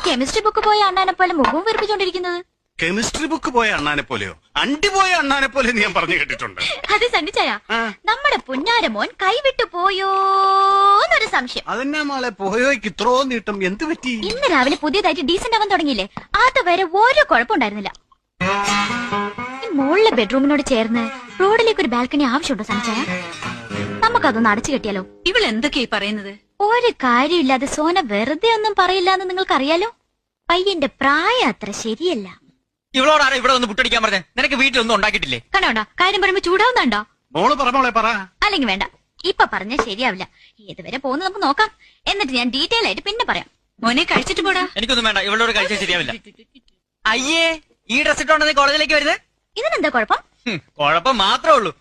Chemistry book പോയ അണ്ണാനെ പോലെ മുഖവും വീർപ്പിച്ചോണ്ടിരിക്കുന്നത്? കെമിസ്ട്രി ബുക്ക് പോയ അണ്ണാനെ പോലെയോ? അണ്ടി പോയ അണ്ണാനെ പോലെ ഞാൻ പറഞ്ഞു കേട്ടിട്ടുണ്ട്. അത് സണ്ണിച്ചായ നമ്മുടെ പുന്നാരമോൻ കൈവിട്ടു പോയോന്നൊരു സംശയം. അതെന്നാ മോളെ പോയോയ്ക്ക് ഇത്രോ നീട്ടം എന്ത് പറ്റി? ഇന്ന് രാവിലെ പുതിയതായിട്ട് ഡീസന്റ് ആവാൻ തുടങ്ങിയില്ലേ, അതുവരെ ഒരു കുഴപ്പമുണ്ടായിരുന്നില്ല. ഈ മുകളിലെ ബെഡ്റൂമിനോട് ചേർന്ന് റോഡിലേക്ക് ഒരു ബാൽക്കണി ആവശ്യമുണ്ടോ സണ്ണിച്ചായ? നമുക്കതൊന്ന് അടച്ചു കെട്ടിയാലോ? ഇവൾ എന്തൊക്കെയായി പറയുന്നത്? ഒരു കാര്യമില്ലാതെ സോന വെറുതെ ഒന്നും പറയില്ല എന്ന് നിങ്ങൾക്കറിയാലോ. പയ്യന്റെ പ്രായം അത്ര ശരിയല്ല. ഇവളോടാണ് ഇവിടെ ഒന്ന് പുട്ടടിക്കാൻ പറഞ്ഞേ? നിനക്ക് വീട്ടിലൊന്നും ഉണ്ടാക്കിയിട്ടില്ലേ? കണ്ടോണ്ടാ കാര്യം പറയുമ്പോ ചൂടാവുന്നുണ്ടോ? മോള് പറ മോളെ പറ. അല്ലെങ്കിൽ വേണ്ട, ഇപ്പൊ പറഞ്ഞാൽ ശരിയാവില്ല. ഏതുവരെ പോകുന്നത് നമുക്ക് നോക്കാം, എന്നിട്ട് ഞാൻ ഡീറ്റെയിൽ ആയിട്ട് പിന്നെ പറയാം. മോനെ കഴിച്ചിട്ട് പോടാ. എനിക്കൊന്നും വേണ്ട, ഇവളോട് കഴിച്ചാൽ ശരിയാവില്ല. അയ്യേ, ഈ ഡ്രസ് ഇട്ടോണ്ടെന്ന് കോളേജിലേക്ക് വരുന്നത്? ഇതിനെന്താ കുഴപ്പം? കുഴപ്പം മാത്രമേ ഉള്ളൂ.